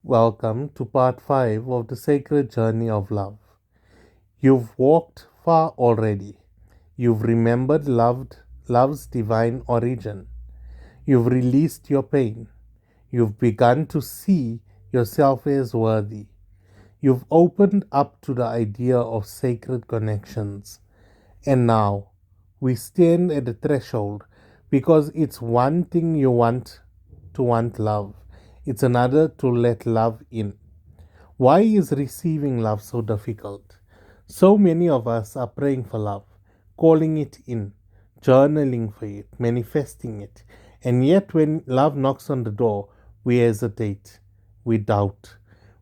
Welcome to part 5 of the sacred journey of love. You've walked far already. You've remembered love's divine origin. You've released your pain. You've begun to see yourself as worthy. You've opened up to the idea of sacred connections. And now we stand at the threshold because it's one thing you want to want love, it's another to let love in. Why is receiving love so difficult? So many of us are praying for love, calling it in, journaling for it, manifesting it. And yet, when love knocks on the door, we hesitate, we doubt,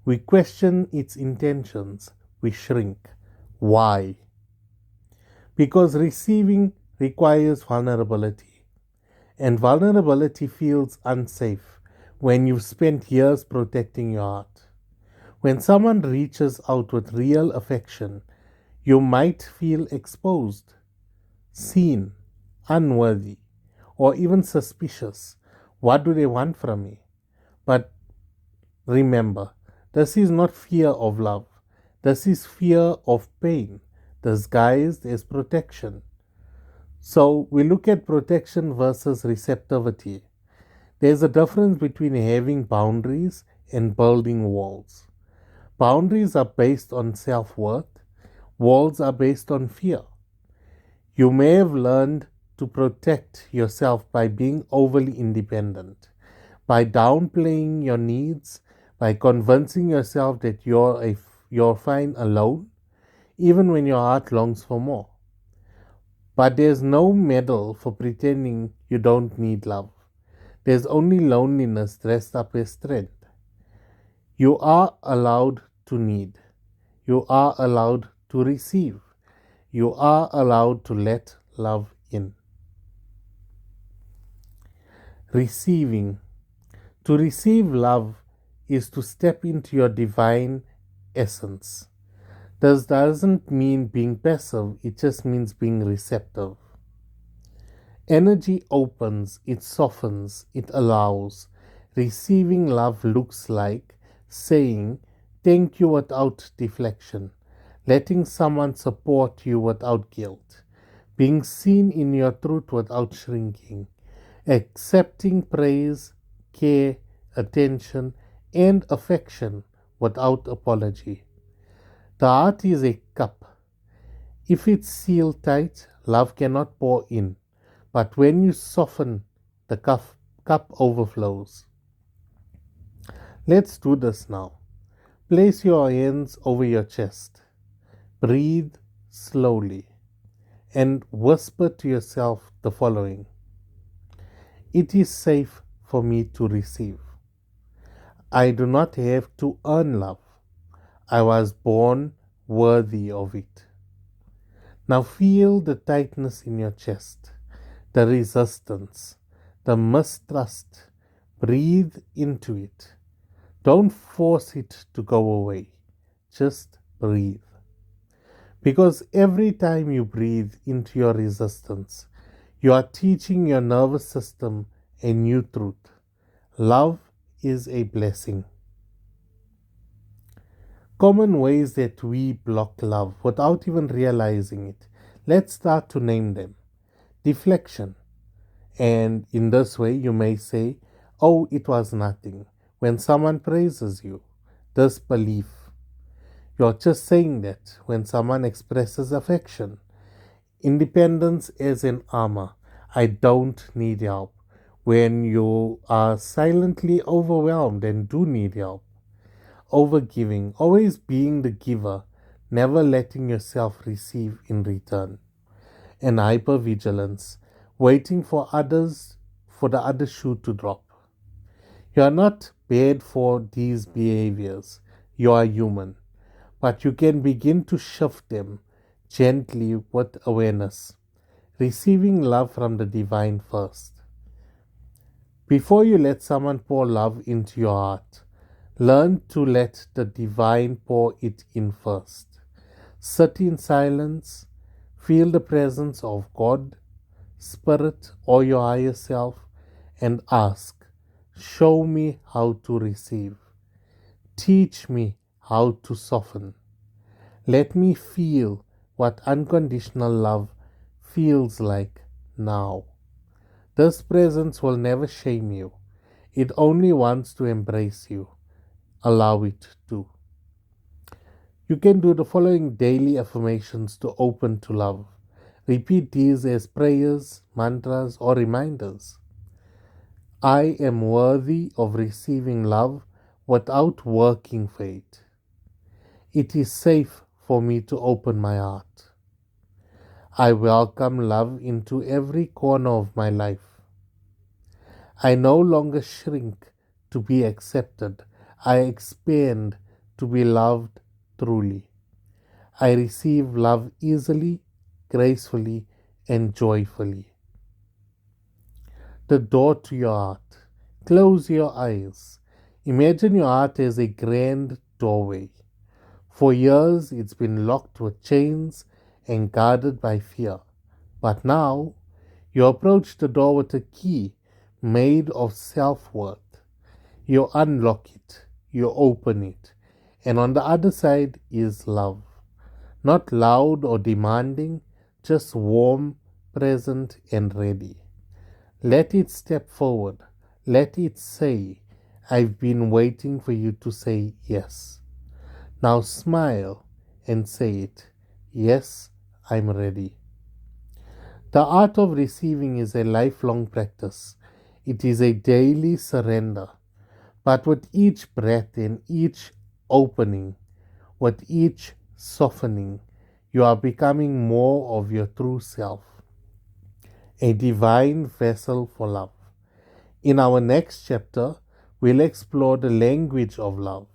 we question its intentions, we shrink. Why? Because receiving requires vulnerability, and vulnerability feels unsafe when you've spent years protecting your heart. When someone reaches out with real affection, you might feel exposed, seen, unworthy, or even suspicious. What do they want from me? But remember, this is not fear of love. This is fear of pain, disguised as protection. So we look at protection versus receptivity. There's a difference between having boundaries and building walls. Boundaries are based on self worth, walls are based on fear. You may have learned to protect yourself by being overly independent, by downplaying your needs, by convincing yourself that you're fine alone, even when your heart longs for more. But there's no medal for pretending you don't need love. There's only loneliness dressed up as strength. You are allowed to need. You are allowed to receive. You are allowed to let love in. Receiving. To receive love is to step into your divine essence. This doesn't mean being passive, it just means being receptive. Energy opens, it softens, it allows. Receiving love looks like saying thank you without deflection, letting someone support you without guilt, being seen in your truth without shrinking, accepting praise, care, attention, and affection without apology. The heart is a cup. If it's sealed tight, love cannot pour in. But when you soften, the cup overflows. Let's do this now. Place your hands over your chest. Breathe slowly and whisper to yourself the following: it is safe for me to receive. I do not have to earn love. I was born worthy of it. Now feel the tightness in your chest, the resistance, the mistrust. Breathe into it. Don't force it to go away. Just breathe. Because every time you breathe into your resistance, you are teaching your nervous system a new truth. Love is a blessing. Common ways that we block love without even realizing it. Let's start to name them. Deflection. And in this way, you may say, oh, it was nothing. When someone praises you, disbelief. You're just saying that when someone expresses affection. Independence as an armor. I don't need help. When you are silently overwhelmed and do need help. Overgiving, always being the giver, never letting yourself receive in return. And hypervigilance, waiting for the other shoe to drop. You are not bad for these behaviors. You are human. But you can begin to shift them gently with awareness, receiving love from the divine first. Before you let someone pour love into your heart, learn to let the divine pour it in first. Sit in silence, feel the presence of God, Spirit, or your higher self, and ask, show me how to receive. Teach me how to soften. Let me feel what unconditional love feels like now. This presence will never shame you. It only wants to embrace you. Allow it to. You can do the following daily affirmations to open to love. Repeat these as prayers, mantras, or reminders. I am worthy of receiving love without working for it. It is safe for me to open my heart. I welcome love into every corner of my life. I no longer shrink to be accepted. I expand to be loved truly. I receive love easily, gracefully, and joyfully. The door to your heart. Close your eyes. Imagine your heart as a grand doorway. For years, it's been locked with chains and guarded by fear. But now, you approach the door with a key made of self worth. You unlock it, you open it, and on the other side is love. Not loud or demanding, just warm, present, and ready. Let it step forward. Let it say, I've been waiting for you to say yes. Now smile and say it. Yes, I'm ready. The art of receiving is a lifelong practice. It is a daily surrender. But with each breath and each opening, with each softening, you are becoming more of your true self, a divine vessel for love. In our next chapter, we'll explore the language of love,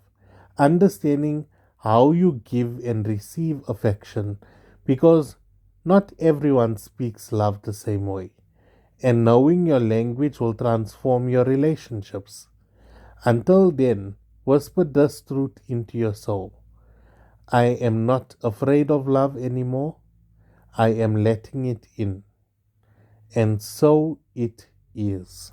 understanding how you give and receive affection, because not everyone speaks love the same way, and knowing your language will transform your relationships. Until then, whisper this truth into your soul. I am not afraid of love anymore. I am letting it in. And so it is.